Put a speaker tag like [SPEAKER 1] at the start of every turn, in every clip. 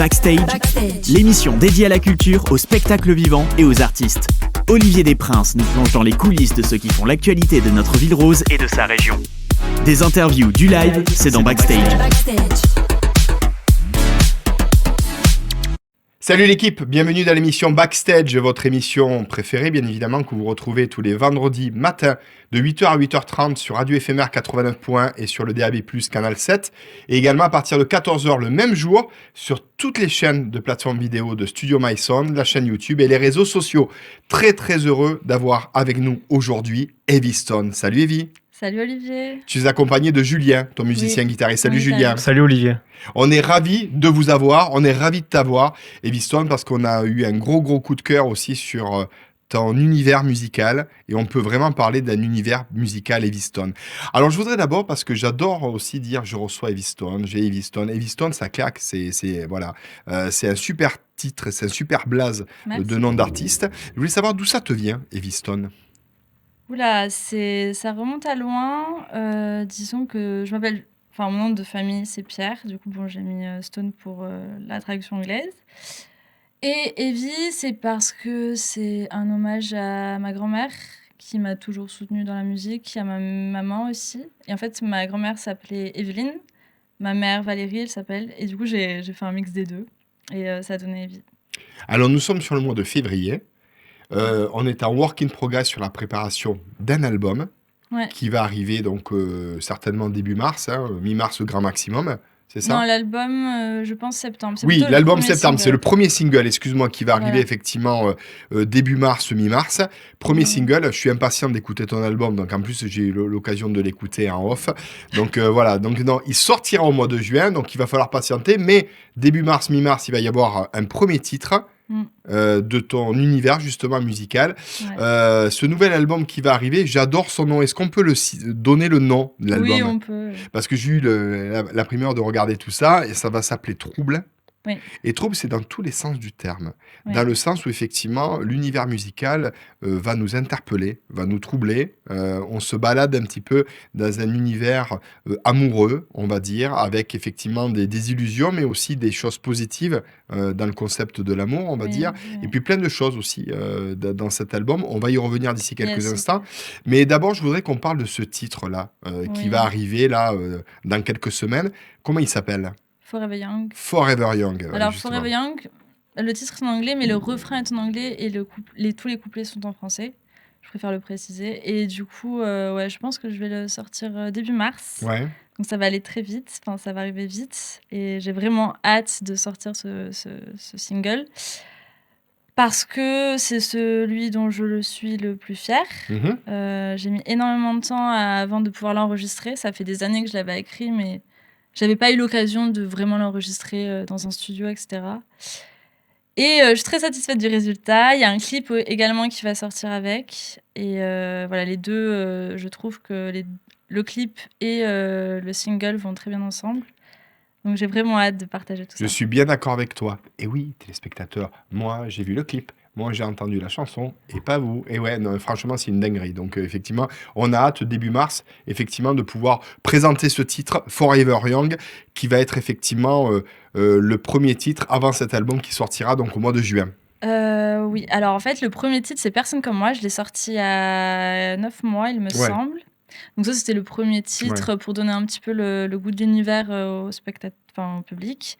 [SPEAKER 1] Backstage, l'émission dédiée à la culture, au spectacle vivant et aux artistes. Olivier Desprinces nous plonge dans les coulisses de ceux qui font l'actualité de notre ville rose et de sa région. Des interviews, du live, c'est dans Backstage.
[SPEAKER 2] Salut l'équipe, bienvenue dans l'émission Backstage, votre émission préférée bien évidemment que vous retrouvez tous les vendredis matin de 8h à 8h30 sur Radio Éphémère 89.1 et sur le DAB+, Canal 7 et également à partir de 14h le même jour sur toutes les chaînes de plateformes vidéo de Studio My Sound, la chaîne YouTube et les réseaux sociaux. Très heureux d'avoir avec nous aujourd'hui Evie Stone. Salut Evie.
[SPEAKER 3] Salut Olivier.
[SPEAKER 2] Tu es accompagné de Julien, ton musicien guitariste. Salut Julien.
[SPEAKER 4] Salut Olivier.
[SPEAKER 2] On est ravis de vous avoir, on est ravis de t'avoir, Evie Stone, parce qu'on a eu un gros coup de cœur aussi sur ton univers musical et on peut vraiment parler d'un univers musical Evie Stone. Alors je voudrais d'abord, parce que j'adore aussi dire je reçois Evie Stone, j'ai Evie Stone. Evie Stone, ça claque, c'est un super titre, c'est un super blaze de nom d'artiste. Je voulais savoir d'où ça te vient, Evie Stone.
[SPEAKER 3] Oula, ça remonte à loin. Disons que mon nom de famille c'est Pierre. Du coup, j'ai mis Stone pour la traduction anglaise. Et Evie, c'est parce que c'est un hommage à ma grand-mère qui m'a toujours soutenue dans la musique, à ma maman aussi. Et en fait, ma grand-mère s'appelait Evelyne, ma mère Valérie, elle s'appelle. Et du coup, j'ai fait un mix des deux et ça a donné Evie.
[SPEAKER 2] Alors, nous sommes sur le mois de février. On est en work in progress sur la préparation d'un album qui va arriver donc certainement début mars, mi-mars grand maximum, c'est ça?
[SPEAKER 3] Non, l'album, je pense septembre.
[SPEAKER 2] Oui, l'album septembre, c'est le premier single, excuse-moi, qui va arriver effectivement début mars, mi-mars. Premier single, je suis impatient d'écouter ton album, donc en plus j'ai eu l'occasion de l'écouter en off. Donc voilà, il sortira au mois de juin, donc il va falloir patienter, mais début mars, mi-mars, il va y avoir un premier titre. De ton univers justement musical. Ce nouvel album qui va arriver, j'adore son nom. Est-ce qu'on peut donner le nom de l'album?
[SPEAKER 3] Oui, on peut.
[SPEAKER 2] Parce que j'ai eu la primeur de regarder tout ça et ça va s'appeler Trouble.
[SPEAKER 3] Oui.
[SPEAKER 2] Et Trouble, c'est dans tous les sens du terme.
[SPEAKER 3] Oui.
[SPEAKER 2] Dans le sens où effectivement l'univers musical va nous interpeller, va nous troubler. On se balade un petit peu dans un univers amoureux, on va dire, avec effectivement des désillusions, mais aussi des choses positives dans le concept de l'amour, on va dire. Oui. Et puis plein de choses aussi dans cet album. On va y revenir d'ici quelques instants. Mais d'abord, je voudrais qu'on parle de ce titre-là qui va arriver là dans quelques semaines. Comment il s'appelle ?
[SPEAKER 3] Forever Young.
[SPEAKER 2] Forever Young.
[SPEAKER 3] Alors,
[SPEAKER 2] justement.
[SPEAKER 3] Forever Young, le titre est en anglais, mais le refrain est en anglais et tous les couplets sont en français. Je préfère le préciser. Et du coup, je pense que je vais le sortir début mars.
[SPEAKER 2] Ouais.
[SPEAKER 3] Donc, ça va aller très vite. Enfin, ça va arriver vite. Et j'ai vraiment hâte de sortir ce single. Parce que c'est celui dont je le suis le plus fière. J'ai mis énormément de temps avant de pouvoir l'enregistrer. Ça fait des années que je l'avais écrit, mais j'avais pas eu l'occasion de vraiment l'enregistrer dans un studio, etc. Et je suis très satisfaite du résultat. Il y a un clip également qui va sortir avec. Et les deux, je trouve que le clip et le single vont très bien ensemble. Donc j'ai vraiment hâte de partager tout ça.
[SPEAKER 2] Je suis bien d'accord avec toi. Et oui, téléspectateurs, moi j'ai vu le clip. Moi, j'ai entendu la chanson et pas vous. Et ouais, non, franchement, c'est une dinguerie. Donc, effectivement, on a hâte, début mars, effectivement, de pouvoir présenter ce titre, Forever Young, qui va être effectivement le premier titre avant cet album qui sortira donc au mois de juin.
[SPEAKER 3] Oui, alors en fait, le premier titre, c'est Personne comme moi. Je l'ai sorti à 9 mois, il me semble. Donc ça, c'était le premier titre pour donner un petit peu le goût de l'univers au public.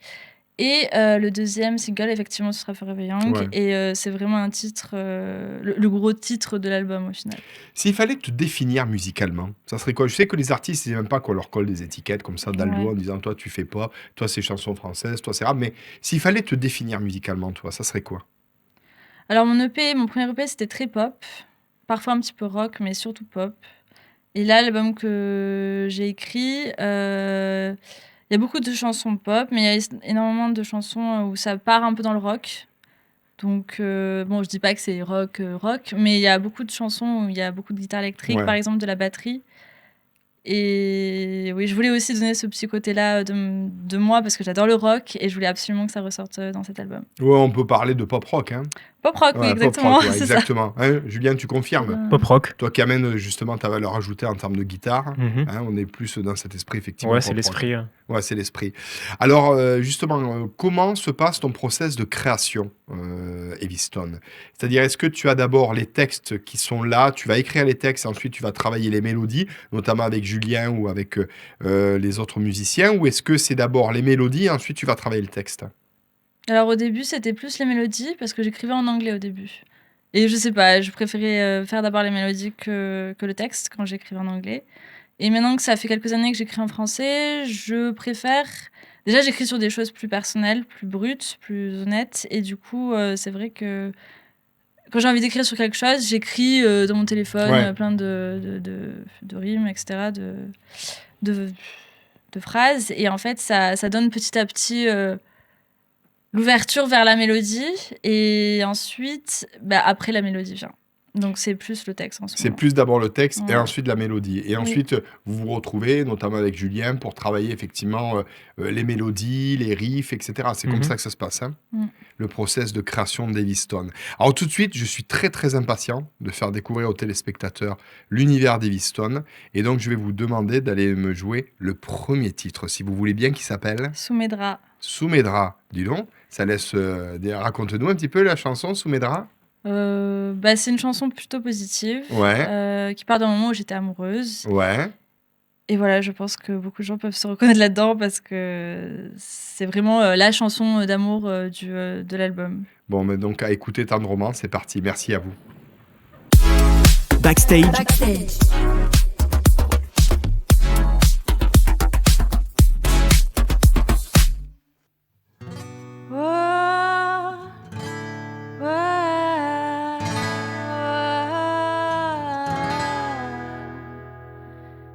[SPEAKER 3] Et le deuxième single, effectivement, ce sera Forever Young. Et c'est vraiment un titre, le gros titre de l'album au final.
[SPEAKER 2] S'il fallait te définir musicalement, ça serait quoi? Je sais que les artistes, ils n'aiment pas qu'on leur colle des étiquettes comme ça dans le dos en disant toi, tu fais pas, toi, c'est chansons françaises, toi, c'est rap. Mais s'il fallait te définir musicalement, toi, ça serait quoi?
[SPEAKER 3] Alors, mon premier EP, c'était très pop. Parfois un petit peu rock, mais surtout pop. Et là, l'album que j'ai écrit... il y a beaucoup de chansons pop, mais il y a énormément de chansons où ça part un peu dans le rock. Donc, je dis pas que c'est rock, mais il y a beaucoup de chansons où il y a beaucoup de guitare électrique, par exemple de la batterie. Et oui, je voulais aussi donner ce petit côté-là de moi, parce que j'adore le rock, et je voulais absolument que ça ressorte dans cet album.
[SPEAKER 2] Ouais, on peut parler de pop rock, hein.
[SPEAKER 3] Pop rock, oui,
[SPEAKER 2] Ouais, pop
[SPEAKER 3] exactement.
[SPEAKER 2] rock, ouais,
[SPEAKER 3] C'est ça.
[SPEAKER 2] exactement. Hein, Julien, tu confirmes?
[SPEAKER 4] Pop rock.
[SPEAKER 2] Toi qui amènes justement ta valeur ajoutée en termes de guitare,
[SPEAKER 4] Mhm.
[SPEAKER 2] hein, on est plus dans cet esprit effectivement
[SPEAKER 4] Ouais,
[SPEAKER 2] pop
[SPEAKER 4] c'est
[SPEAKER 2] rock.
[SPEAKER 4] l'esprit. Hein.
[SPEAKER 2] Ouais, c'est l'esprit. Alors, justement, comment se passe ton process de création, Eviston? C'est-à-dire, est-ce que tu as d'abord les textes qui sont là, tu vas écrire les textes et ensuite tu vas travailler les mélodies, notamment avec Julien ou avec les autres musiciens, ou est-ce que c'est d'abord les mélodies et ensuite tu vas travailler le texte?
[SPEAKER 3] Alors au début, c'était plus les mélodies parce que j'écrivais en anglais au début. Et je sais pas, je préférais faire d'abord les mélodies que le texte quand j'écrivais en anglais. Et maintenant que ça fait quelques années que j'écris en français, je préfère. Déjà, j'écris sur des choses plus personnelles, plus brutes, plus honnêtes. Et du coup, c'est vrai que quand j'ai envie d'écrire sur quelque chose, j'écris dans mon téléphone
[SPEAKER 2] Ouais.
[SPEAKER 3] plein de rimes, etc., de, de phrases. Et en fait, ça donne petit à petit l'ouverture vers la mélodie. Et ensuite, après, la mélodie vient. Donc, c'est plus le texte en ce
[SPEAKER 2] C'est
[SPEAKER 3] moment.
[SPEAKER 2] plus d'abord le texte et
[SPEAKER 3] Ouais.
[SPEAKER 2] ensuite la mélodie. Et
[SPEAKER 3] Oui.
[SPEAKER 2] ensuite, vous vous retrouvez, notamment avec Julien, pour travailler effectivement les mélodies, les riffs, etc. C'est comme
[SPEAKER 4] Mhm.
[SPEAKER 2] ça que ça se passe, hein,
[SPEAKER 3] Mm.
[SPEAKER 2] le process de création d'Eviston. Alors tout de suite, je suis très très impatient de faire découvrir aux téléspectateurs l'univers d'Eviston. Et donc, je vais vous demander d'aller me jouer le premier titre, si vous voulez bien, qui s'appelle
[SPEAKER 3] Sous mes draps.
[SPEAKER 2] Sous mes draps. Dis donc, ça laisse... raconte-nous un petit peu la chanson Sous mes draps.
[SPEAKER 3] C'est une chanson plutôt positive
[SPEAKER 2] Ouais,
[SPEAKER 3] qui part d'un moment où j'étais amoureuse.
[SPEAKER 2] ouais.
[SPEAKER 3] Et voilà, je pense que beaucoup de gens peuvent se reconnaître là-dedans parce que c'est vraiment la chanson d'amour de l'album.
[SPEAKER 2] Bon, mais donc à écouter tendrement, c'est parti. Merci à vous.
[SPEAKER 1] Backstage,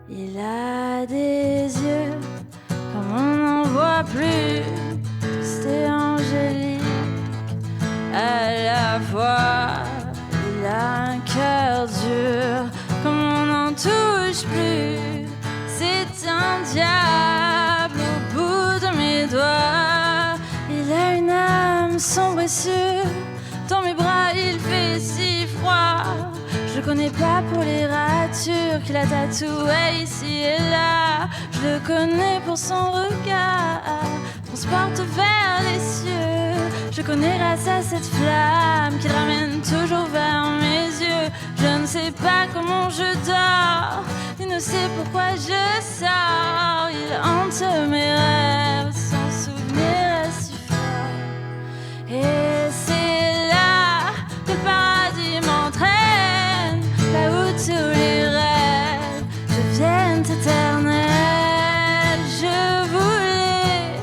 [SPEAKER 3] Il a des yeux comme on n'en voit plus, c'est angélique à la fois. Il a un cœur dur comme on n'en touche plus, c'est un diable au bout de mes doigts. Il a une âme sombre et sûre, dans mes bras il fait si froid. Je le connais pas pour les ratures qu'il a tatouées ici et là. Je le connais pour son regard, transporte vers les cieux. Je connais grâce à cette flamme qu'il ramène toujours vers mes yeux. Je ne sais pas comment je dors, il ne sait pourquoi je sors. Il hante mes rêves, son souvenir est si fort. Et c'est là que le paradis m'entraîne, là où tous les rêves deviennent éternels. Je voulais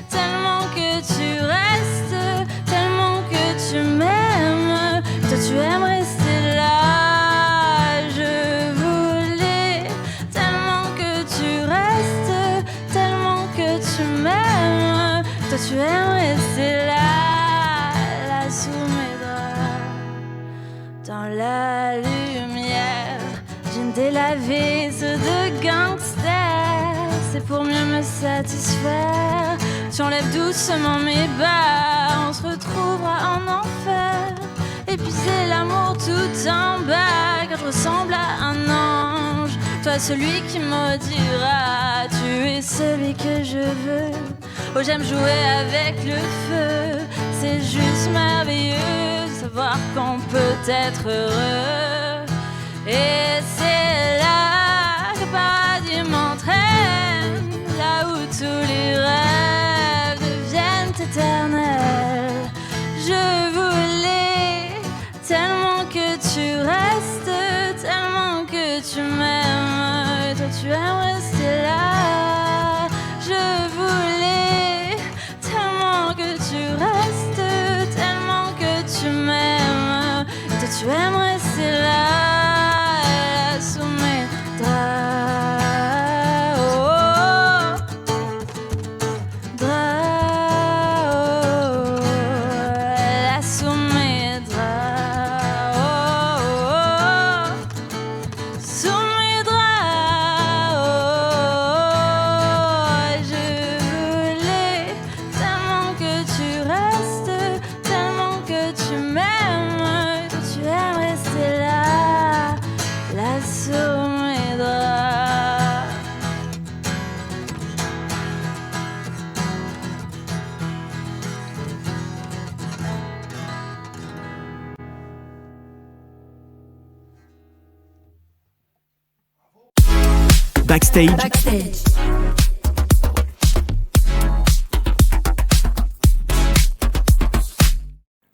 [SPEAKER 3] tellement que tu restes, tellement que tu m'aimes, toi tu aimes rester là. Je voulais tellement que tu restes, tellement que tu m'aimes, toi tu aimes rester là. Sous mes draps, dans la lumière, j'ai délavé ceux de gangsters. C'est pour mieux me satisfaire. Tu enlèves doucement mes bas, on se retrouvera en enfer. Et puis c'est l'amour tout en bas, car je ressemble à un ange. Toi celui qui maudira, tu es celui que je veux. Oh j'aime jouer avec le feu, c'est juste merveilleux de savoir qu'on peut être heureux. Et c'est là que le paradis m'entraîne, là où tous les rêves deviennent éternels. Je voulais tellement que tu restes, tellement que tu m'aimes, toi tu aimes rester là. Je voulais tellement que tu restes, tellement que tu m'aimes, toi tu aimes rester là, sous mes draps. Oh, draps, là sous mes draps. Oh, sous mes draps. Je voulais tellement que tu restes, tellement que tu m'aimes.
[SPEAKER 1] Backstage.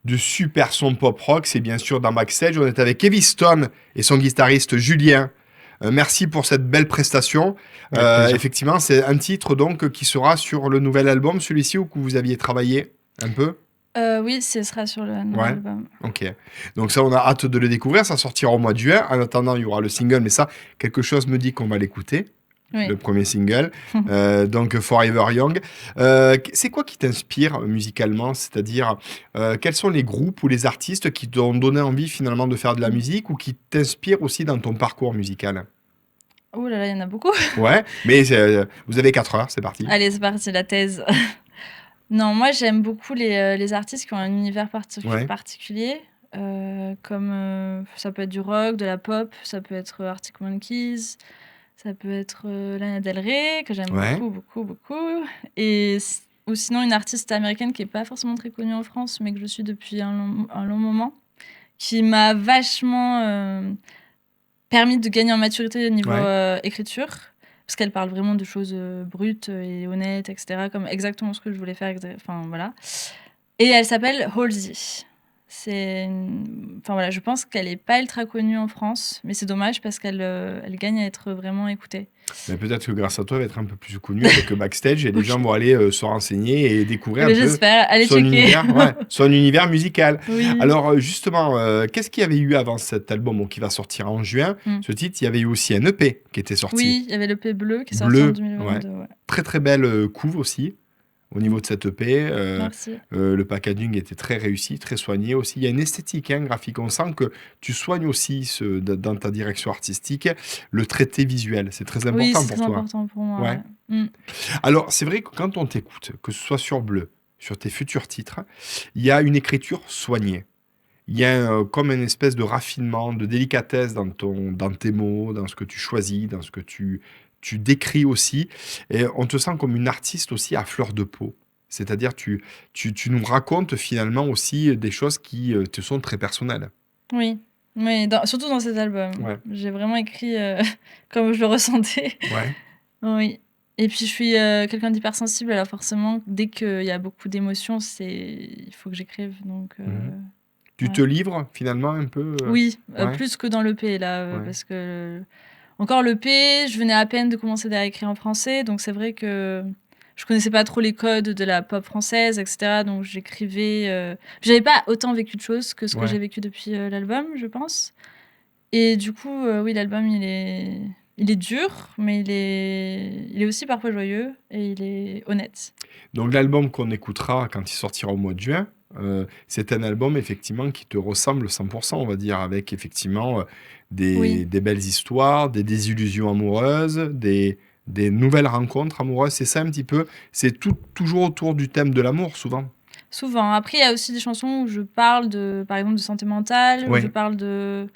[SPEAKER 2] De super son pop rock, c'est bien sûr dans Backstage. On est avec Heavy Stone et son guitariste Julien. Merci pour cette belle prestation. Effectivement, c'est un titre donc qui sera sur le nouvel album, celui-ci, où vous aviez travaillé un peu.
[SPEAKER 3] Oui, ce sera sur le nouvel album.
[SPEAKER 2] Ok. Donc ça, on a hâte de le découvrir. Ça sortira au mois de juin. En attendant, il y aura le single, mais ça, quelque chose me dit qu'on va l'écouter. Oui. Le premier single, donc Forever Young. C'est quoi qui t'inspire musicalement? C'est-à-dire, quels sont les groupes ou les artistes qui t'ont donné envie finalement de faire de la musique ou qui t'inspirent aussi dans ton parcours musical?
[SPEAKER 3] Oh là là, il y en a beaucoup.
[SPEAKER 2] Ouais, mais vous avez 4 heures, c'est parti.
[SPEAKER 3] Allez, c'est parti, la thèse. Non, moi j'aime beaucoup les artistes qui ont un univers particulier. Comme ça peut être du rock, de la pop, ça peut être Arctic Monkeys. Ça peut être Lana Del Rey, que j'aime beaucoup. Ou sinon, une artiste américaine qui n'est pas forcément très connue en France, mais que je suis depuis un long moment, qui m'a vachement permis de gagner en maturité au niveau écriture, parce qu'elle parle vraiment de choses brutes et honnêtes, etc., comme exactement ce que je voulais faire. Enfin, voilà. Et elle s'appelle Halsey. Je pense qu'elle n'est pas ultra connue en France, mais c'est dommage parce qu'elle gagne à être vraiment écoutée.
[SPEAKER 2] Mais peut-être que grâce à toi, elle va être un peu plus connue avec Backstage et les gens vont aller se renseigner et découvrir un peu son univers musical.
[SPEAKER 3] Oui.
[SPEAKER 2] Alors justement, qu'est-ce qu'il y avait eu avant cet album qui va sortir en juin? Ce titre, il y avait eu aussi un EP qui était sorti.
[SPEAKER 3] Oui, il y avait l'EP Bleu qui est sorti en 2022. Ouais.
[SPEAKER 2] Très très belle couve aussi. Au niveau de cette EP, le packaging était très réussi, très soigné aussi. Il y a une esthétique graphique. On sent que tu soignes aussi dans ta direction artistique le traité visuel. C'est très important pour toi. Oui, c'est très
[SPEAKER 3] important pour moi. Ouais.
[SPEAKER 2] Alors, c'est vrai que quand on t'écoute, que ce soit sur Bleu, sur tes futurs titres, il y a une écriture soignée. Il y a comme une espèce de raffinement, de délicatesse dans tes mots, dans ce que tu choisis, dans ce que tu décris aussi, et on te sent comme une artiste aussi à fleur de peau. C'est-à-dire, tu nous racontes finalement aussi des choses qui te sont très personnelles.
[SPEAKER 3] Oui, surtout dans cet album. Ouais. J'ai vraiment écrit comme je le ressentais.
[SPEAKER 2] Ouais.
[SPEAKER 3] Oui. Et puis, je suis quelqu'un d'hypersensible, alors forcément, dès qu'il y a beaucoup d'émotions, il faut que j'écrive. Donc,
[SPEAKER 2] tu te livres finalement un peu
[SPEAKER 3] Oui, plus que dans l'EP, là, parce que... Encore l'EP, je venais à peine de commencer à écrire en français, donc c'est vrai que je connaissais pas trop les codes de la pop française, etc. Donc j'écrivais... J'avais pas autant vécu de choses que ce que j'ai vécu depuis l'album, je pense. Et du coup, oui, l'album, il est dur, mais il est aussi parfois joyeux et il est honnête.
[SPEAKER 2] Donc l'album qu'on écoutera quand il sortira au mois de juin, c'est un album effectivement qui te ressemble 100%, on va dire, avec effectivement des belles histoires, des désillusions amoureuses, des nouvelles rencontres amoureuses. C'est ça un petit peu, c'est toujours autour du thème de l'amour souvent.
[SPEAKER 3] Souvent. Après, il y a aussi des chansons où je parle par exemple de santé mentale, où je parle de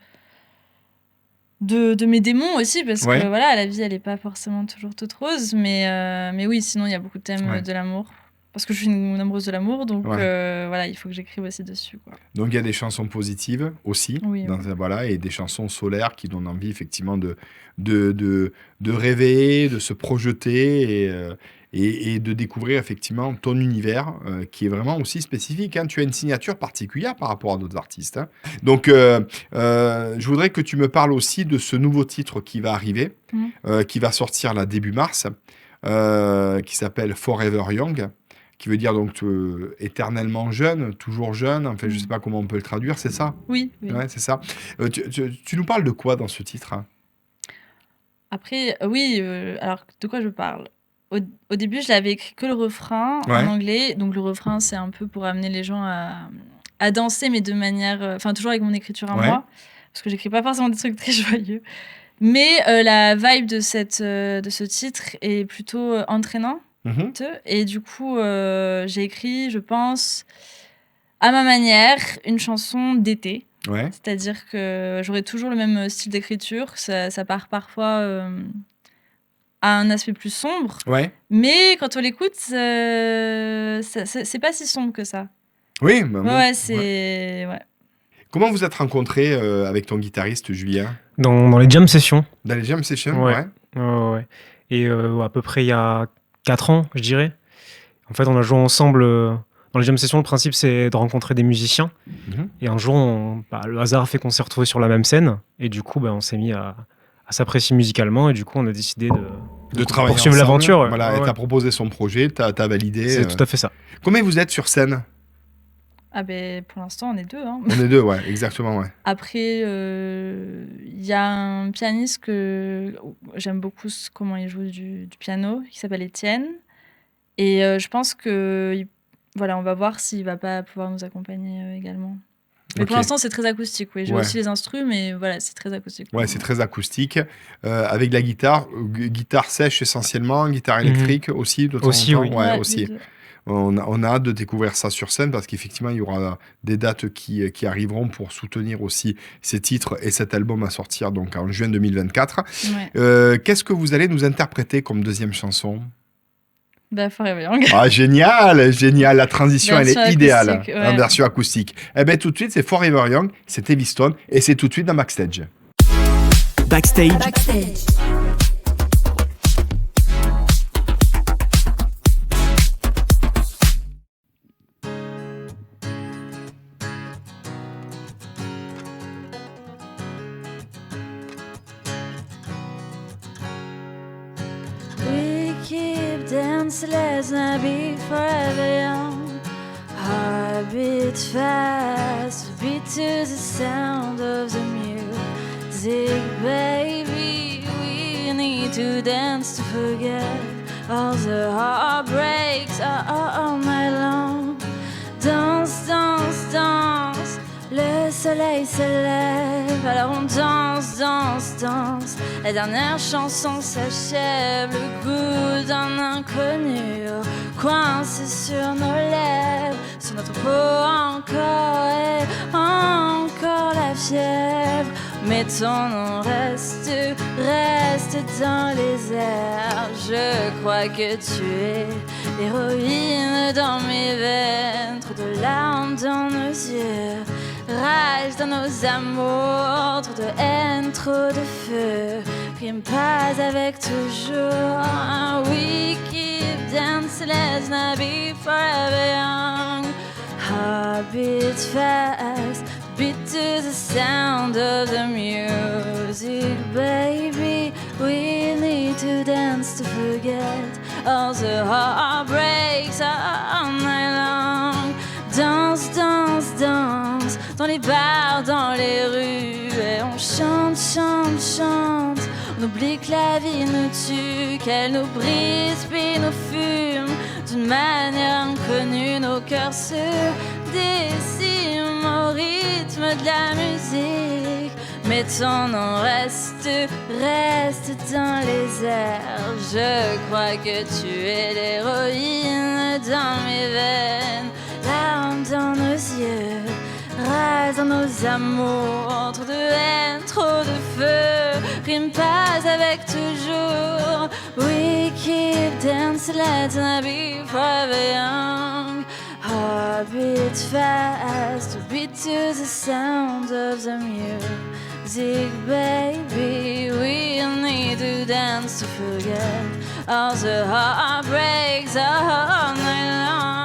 [SPEAKER 3] mes démons aussi, parce que voilà, la vie elle est pas forcément toujours toute rose, mais oui, sinon il y a beaucoup de thèmes de l'amour. Parce que je suis une amoureuse de l'amour, donc voilà, il faut que j'écrive aussi dessus, quoi.
[SPEAKER 2] Donc il y a des chansons positives aussi, voilà, et des chansons solaires qui donnent envie effectivement de rêver, de se projeter et de découvrir effectivement ton univers qui est vraiment aussi spécifique. Tu as une signature particulière par rapport à d'autres artistes. Donc je voudrais que tu me parles aussi de ce nouveau titre qui va arriver, qui va sortir là début mars, qui s'appelle Forever Young, qui veut dire donc éternellement jeune, toujours jeune, enfin je sais pas comment on peut le traduire, c'est ça?
[SPEAKER 3] Oui.
[SPEAKER 2] Ouais, c'est ça. Tu nous parles de quoi dans ce titre?
[SPEAKER 3] Après, alors de quoi je parle? Au début, je l'avais écrit que le refrain en anglais, donc le refrain c'est un peu pour amener les gens à danser, mais de manière, toujours avec mon écriture à moi, parce que j'écris pas forcément des trucs très joyeux. Mais la vibe de ce titre est plutôt entraînant. Et du coup, j'ai écrit, je pense, à ma manière, une chanson d'été. C'est-à-dire que j'aurai toujours le même style d'écriture. Ça part parfois à un aspect plus sombre. Mais quand on l'écoute, c'est pas si sombre que ça.
[SPEAKER 2] Oui,
[SPEAKER 3] c'est...
[SPEAKER 2] Comment vous êtes rencontrés avec ton guitariste, Julien?
[SPEAKER 4] Dans les jam sessions.
[SPEAKER 2] Dans les jam sessions,
[SPEAKER 4] ouais. Et à peu près il y a 4 ans, je dirais. En fait, on a joué ensemble dans les jam sessions. Le principe, c'est de rencontrer des musiciens. Et un jour, le hasard a fait qu'on s'est retrouvés sur la même scène. Et du coup, on s'est mis à s'apprécier musicalement. Et du coup, on a décidé
[SPEAKER 2] de travailler
[SPEAKER 4] poursuivre
[SPEAKER 2] ensemble.
[SPEAKER 4] L'aventure.
[SPEAKER 2] Voilà, et t'as proposé son projet, t'as validé.
[SPEAKER 4] C'est tout à fait ça.
[SPEAKER 2] Combien vous êtes sur scène?
[SPEAKER 3] Ah ben, pour l'instant, on est 2. Hein.
[SPEAKER 2] On est 2, ouais, exactement, ouais.
[SPEAKER 3] Après, il y a un pianiste que j'aime beaucoup comment il joue du piano, qui s'appelle Étienne. Et je pense que voilà, on va voir s'il va pas pouvoir nous accompagner également. Mais pour l'instant, c'est très acoustique. Oui, j'ai aussi les instrus, mais voilà, c'est très acoustique.
[SPEAKER 2] Ouais, c'est très acoustique. Avec de la guitare sèche essentiellement, guitare électrique aussi, de temps en temps.
[SPEAKER 4] Oui.
[SPEAKER 2] Ouais, aussi. On a hâte de découvrir ça sur scène parce qu'effectivement, il y aura des dates qui arriveront pour soutenir aussi ces titres et cet album à sortir donc en juin 2024.
[SPEAKER 3] Ouais.
[SPEAKER 2] Qu'est-ce que vous allez nous interpréter comme deuxième chanson?
[SPEAKER 3] Forever Young.
[SPEAKER 2] Ah, génial, génial. La transition, elle est idéale en version acoustique. Eh bien, tout de suite, c'est Forever Young, c'est Heavy Stone et c'est tout de suite dans Backstage.
[SPEAKER 1] Backstage.
[SPEAKER 5] Let's not be forever young. Heart beats fast, beat to the sound of the music, baby. We need to dance to forget all the heartbreaks all night long. Danse, danse, danse. Le soleil se lève, alors on danse, danse, danse. La dernière chanson s'achève, le goût d'un inconnu coincé sur nos lèvres, sur notre peau encore et encore la fièvre. Mais ton nom reste dans les airs. Je crois que tu es l'héroïne dans mes veines, trop de larmes dans nos yeux, rage dans nos amours, trop de haine, trop de feu, rime pas avec toujours. We keep dancing, let's not be forever young. Heart beats fast, beat to the sound of the music, baby. We need to dance to forget all the heartbreaks all night long. Danse, danse, danse, dans les bars, dans les rues, et on chante, chante, chante. On oublie que la vie nous tue, qu'elle nous brise puis nous fume. D'une manière inconnue, nos cœurs se déciment au rythme de la musique. Mais ton nom reste dans les airs. Je crois que tu es l'héroïne dans mes veines, larmes dans nos yeux, rage dans nos amours, trop de haine, trop de feu, rime pas avec toujours. We keep dancing, let's not be forever young. Heart beats fast, beat to the sound of the music, baby. We need to dance to forget all the heartbreaks all night long.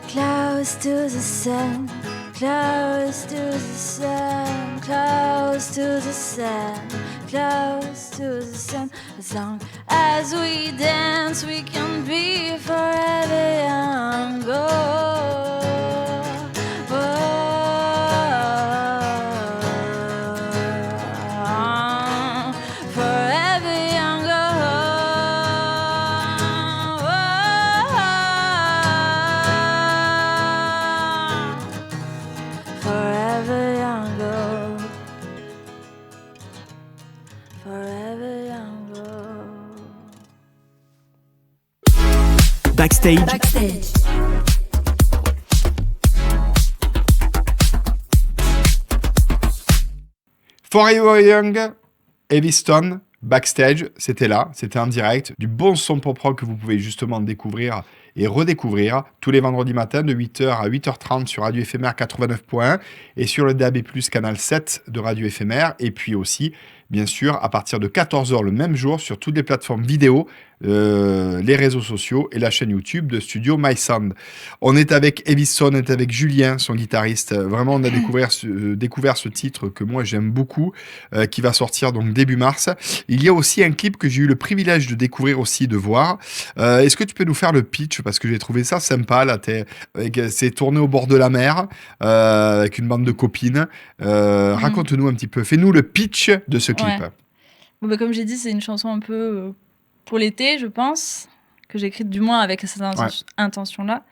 [SPEAKER 5] Close to the sun, close to the sun, close to the sun, close to the sun. As long as we dance, we can be forever young. Oh, forever young. Forever young, forever young.
[SPEAKER 1] Backstage.
[SPEAKER 2] Forever Young, Heavy Stone, Backstage, c'était là, c'était en direct. Du bon son pop rock que vous pouvez justement découvrir et redécouvrir tous les vendredis matins de 8h à 8h30 sur Radio Éphémère 89.1 et sur le DAB+, canal 7 de Radio Éphémère. Et puis aussi, bien sûr, à partir de 14h le même jour sur toutes les plateformes vidéo, les réseaux sociaux et la chaîne YouTube de Studio My Sound. On est avec Eviston, on est avec Julien, son guitariste. Vraiment, on a découvert ce titre que moi j'aime beaucoup, qui va sortir donc début mars. Il y a aussi un clip que j'ai eu le privilège de découvrir aussi, de voir. Est-ce que tu peux nous faire le pitch, parce que j'ai trouvé ça sympa là. C'est tourné au bord de la mer avec une bande de copines. Raconte-nous un petit peu. Fais-nous le pitch de ce clip.
[SPEAKER 3] Ouais. Bon, bah, comme j'ai dit, c'est une chanson un peu pour l'été, je pense, que j'ai écrite du moins avec cette intention-là.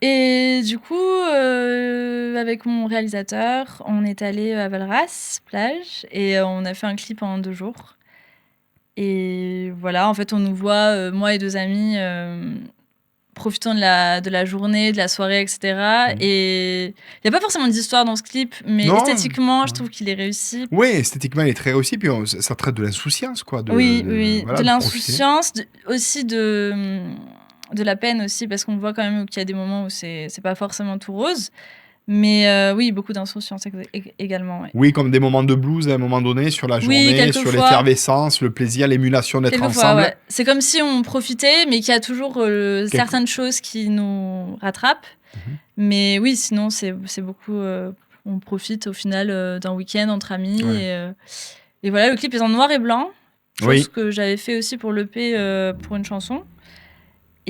[SPEAKER 3] Et du coup, avec mon réalisateur, on est allé à Valras, plage, et on a fait un clip en 2 jours. Et voilà, en fait, on nous voit, moi et 2 amis, profitant de la journée, de la soirée, etc. Et il n'y a pas forcément d'histoire dans ce clip, mais
[SPEAKER 2] Non.
[SPEAKER 3] esthétiquement, je trouve qu'il est réussi.
[SPEAKER 2] Oui, esthétiquement, il est très réussi. Puis ça traite de l'insouciance, quoi.
[SPEAKER 3] Oui,
[SPEAKER 2] voilà,
[SPEAKER 3] de l'insouciance, aussi de la peine aussi, parce qu'on voit quand même qu'il y a des moments où c'est pas forcément tout rose. Mais oui, beaucoup d'insouciance également. Ouais.
[SPEAKER 2] Oui, comme des moments de blues à un moment donné, sur la journée, sur
[SPEAKER 3] quelquefois.
[SPEAKER 2] l'effervescence, le plaisir, l'émulation d'être ensemble.
[SPEAKER 3] Ouais. C'est comme si on profitait, mais qu'il y a toujours certaines choses qui nous rattrapent. Mais oui, sinon, c'est beaucoup... on profite au final d'un week-end entre amis. Ouais. Et voilà, le clip est en noir et blanc. Chose que j'avais fait aussi pour l'EP, pour une chanson.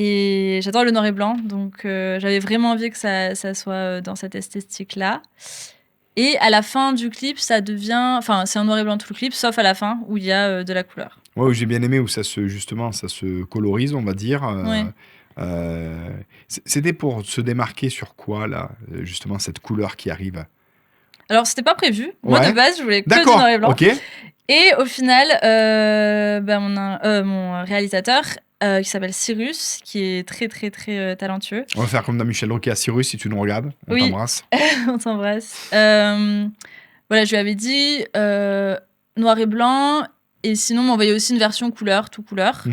[SPEAKER 3] Et j'adore le noir et blanc, donc j'avais vraiment envie que ça soit dans cette esthétique-là. Et à la fin du clip, ça devient... Enfin, c'est en noir et blanc tout le clip, sauf à la fin, où il y a de la couleur.
[SPEAKER 2] Ouais, j'ai bien aimé, où ça se colorise, on va dire. C'était pour se démarquer sur quoi, là, justement, cette couleur qui arrive?
[SPEAKER 3] Alors, c'était pas prévu. Moi, de base, je voulais que du noir et blanc.
[SPEAKER 2] Ok.
[SPEAKER 3] Et au final, mon réalisateur... qui s'appelle Cyrus, qui est très, très, très talentueux. On
[SPEAKER 2] va faire comme dans Michel Roquet à Cyrus, si tu nous regardes. On t'embrasse.
[SPEAKER 3] On t'embrasse. Voilà, je lui avais dit noir et blanc, et sinon, m'envoyait aussi une version couleur, tout couleur.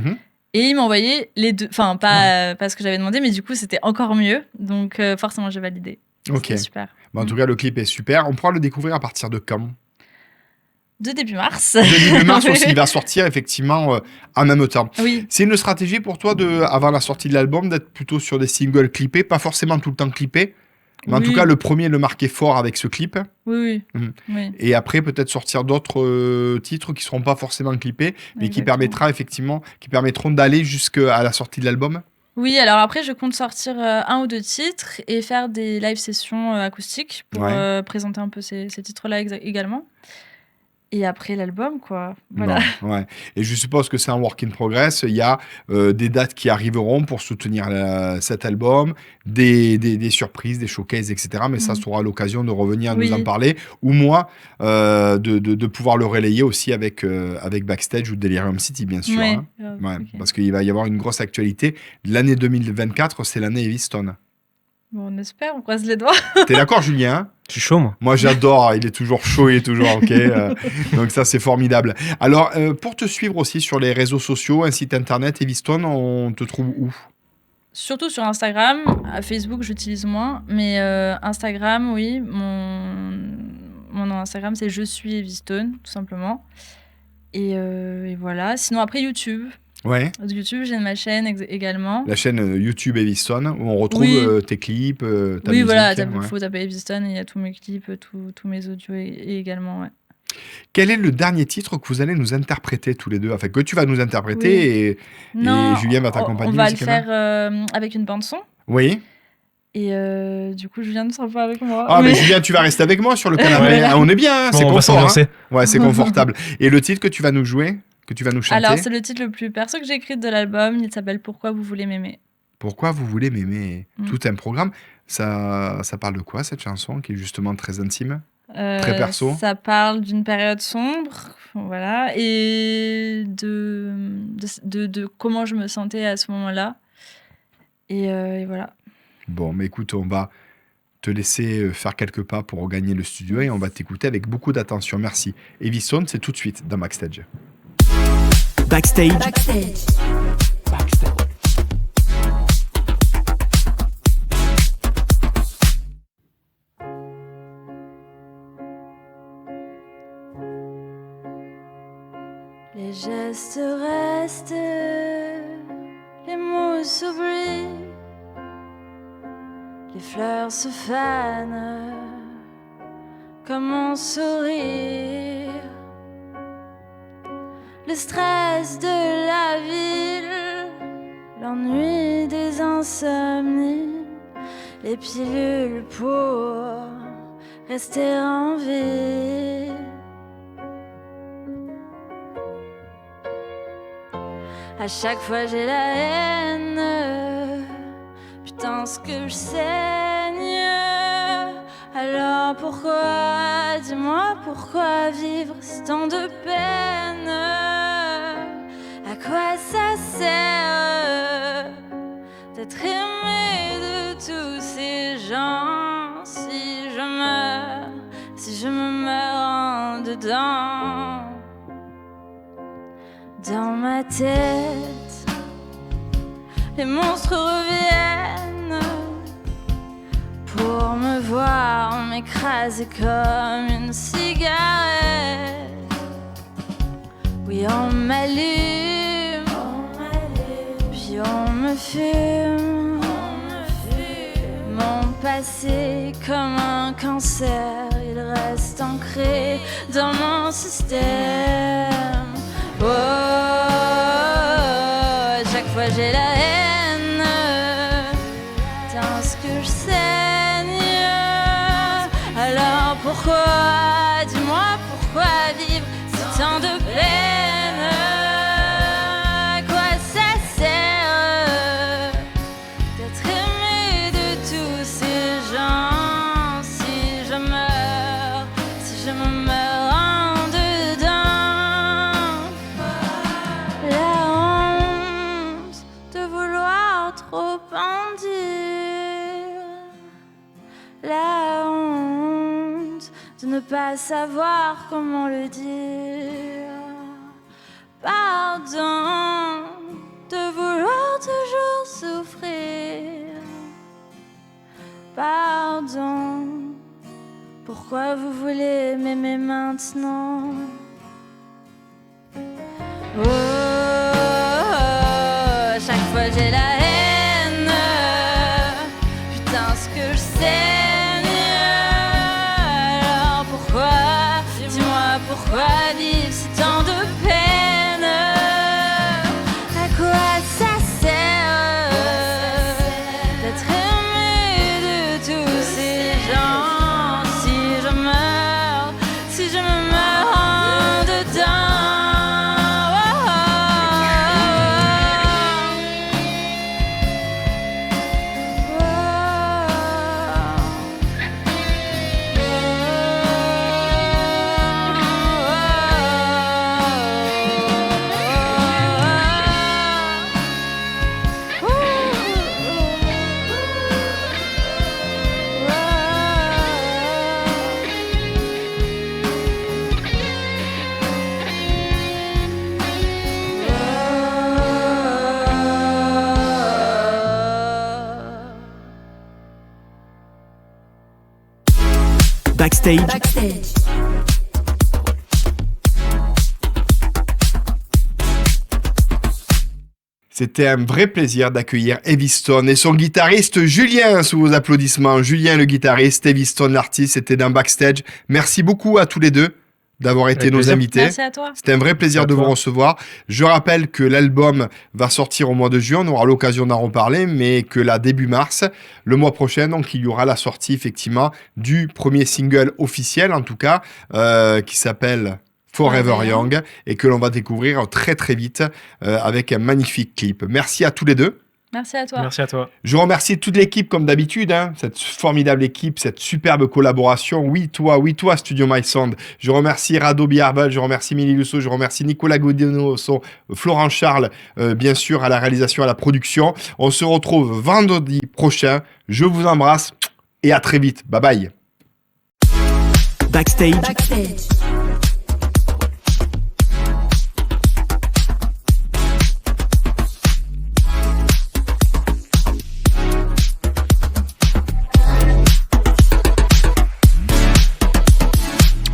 [SPEAKER 3] Et il m'a envoyé les deux. Enfin, pas ce que j'avais demandé, mais du coup, c'était encore mieux. Donc, forcément, j'ai validé. C'était super.
[SPEAKER 2] Bah, en tout cas, le clip est super. On pourra le découvrir à partir de quand?
[SPEAKER 3] De début mars.
[SPEAKER 2] De début mars aussi, il va sortir effectivement en même temps.
[SPEAKER 3] Oui.
[SPEAKER 2] C'est une stratégie pour toi, avant la sortie de l'album, d'être plutôt sur des singles clippés, pas forcément tout le temps clippés, mais en tout cas le premier le marquer fort avec ce clip.
[SPEAKER 3] Oui.
[SPEAKER 2] Et après peut-être sortir d'autres titres qui ne seront pas forcément clippés, mais qui permettront d'aller jusqu'à la sortie de l'album.
[SPEAKER 3] Oui, alors après je compte sortir 1 ou 2 titres et faire des live sessions acoustiques pour présenter un peu ces titres-là également. Et après l'album, quoi. Voilà.
[SPEAKER 2] Bon, et je suppose que c'est un work in progress. Il y a des dates qui arriveront pour soutenir cet album, des surprises, des showcases, etc. Mais ça sera l'occasion de revenir nous en parler. Ou moi, de pouvoir le relayer aussi avec Backstage ou Delirium City, bien sûr. Parce qu'il va y avoir une grosse actualité. L'année 2024, c'est l'année Eviston.
[SPEAKER 3] Bon, on espère, on croise les doigts.
[SPEAKER 2] T'es d'accord, Julien?
[SPEAKER 4] Je suis chaud, moi.
[SPEAKER 2] Moi, j'adore. Il est toujours chaud, il est toujours OK. Donc ça, c'est formidable. Alors, pour te suivre aussi sur les réseaux sociaux, un site internet, Eviston, on te trouve où?
[SPEAKER 3] Surtout sur Instagram. À Facebook, j'utilise moins. Mais Instagram, oui. Mon nom Instagram, c'est Je suis Eviston, tout simplement. Et voilà. Sinon, après, YouTube.
[SPEAKER 2] Ouais.
[SPEAKER 3] YouTube, j'ai ma chaîne également.
[SPEAKER 2] La chaîne YouTube Eviston, où on retrouve tes clips, ta musique.
[SPEAKER 3] Oui, voilà, il faut taper Eviston et il y a tous mes clips, tous mes audios également, ouais.
[SPEAKER 2] Quel est le dernier titre que vous allez nous interpréter tous les deux? Enfin, que tu vas nous interpréter et Julien va t'accompagner.
[SPEAKER 3] On va le faire avec une bande-son.
[SPEAKER 2] Oui.
[SPEAKER 3] Et du coup, Julien ne sera pas avec moi.
[SPEAKER 2] Ah, mais Julien, tu vas rester avec moi sur le canapé. On est bien, c'est confort. Ouais, c'est confortable. Et le titre que tu vas nous jouer? Que tu vas nous chanter?
[SPEAKER 3] Alors, c'est le titre le plus perso que j'ai écrit de l'album. Il s'appelle Pourquoi vous voulez m'aimer.
[SPEAKER 2] Pourquoi vous voulez m'aimer? Tout un programme. Ça parle de quoi, cette chanson, qui est justement très intime, très perso? Ça
[SPEAKER 3] parle d'une période sombre, voilà, et de comment je me sentais à ce moment-là. Et voilà.
[SPEAKER 2] Bon, mais écoute, on va te laisser faire quelques pas pour regagner le studio et on va t'écouter avec beaucoup d'attention. Merci. Eviston, c'est tout de suite dans Backstage.
[SPEAKER 1] Backstage.
[SPEAKER 5] s'oublie, les fleurs se fanent comme mon sourire. Le stress de la ville, l'ennui des insomnies, les pilules pour rester en vie. À chaque fois j'ai la haine, putain ce que je saigne. Alors pourquoi, dis-moi pourquoi vivre si tant de peine? À quoi ça sert d'être aimé de tous ces gens si je me meurs en dedans? Dans ma tête, les monstres reviennent pour me voir m'écraser comme une cigarette. Oui, on m'allume, puis on me fume. Mon passé comme un cancer, il reste ancré dans mon système. Oh, chaque fois j'ai la haine, tant ce que je saigne. Alors pourquoi, dis-moi pourquoi vivre si tant de peine? À quoi ça sert d'être aimé de tous ces gens si je me meurs en dedans? La honte de vouloir trop en dire, la honte de ne pas savoir comment le dire. Pardon de vouloir toujours souffrir. Pardon, pourquoi vous voulez m'aimer maintenant? Oh, chaque fois j'ai la haine, putain ce que je saigne. Alors pourquoi, dis-moi pourquoi vivre si tant de peine? À quoi ça sert d'être aimé de tous ces gens si je me meurs en dedans?
[SPEAKER 1] Backstage.
[SPEAKER 2] C'était un vrai plaisir d'accueillir Heavy Stone et son guitariste Julien sous vos applaudissements. Julien le guitariste, Heavy Stone l'artiste, c'était dans Backstage. Merci beaucoup à tous les deux d'avoir été nos invités.
[SPEAKER 3] Merci à toi.
[SPEAKER 2] C'était un vrai plaisir de vous recevoir. Je rappelle que l'album va sortir au mois de juin, on aura l'occasion d'en reparler, mais que là, début mars, le mois prochain, donc il y aura la sortie effectivement du premier single officiel, en tout cas, qui s'appelle Forever Young, et que l'on va découvrir très très vite avec un magnifique clip. Merci à tous les deux.
[SPEAKER 3] Merci à toi.
[SPEAKER 4] Merci à toi.
[SPEAKER 2] Je remercie toute l'équipe comme d'habitude, cette formidable équipe, cette superbe collaboration. Oui toi, Studio My Sound. Je remercie Rado Biarbal, je remercie Mili Lusso, je remercie Nicolas Godino au son, Florent Charles, bien sûr, à la réalisation, à la production. On se retrouve vendredi prochain. Je vous embrasse et à très vite. Bye bye.
[SPEAKER 1] Backstage.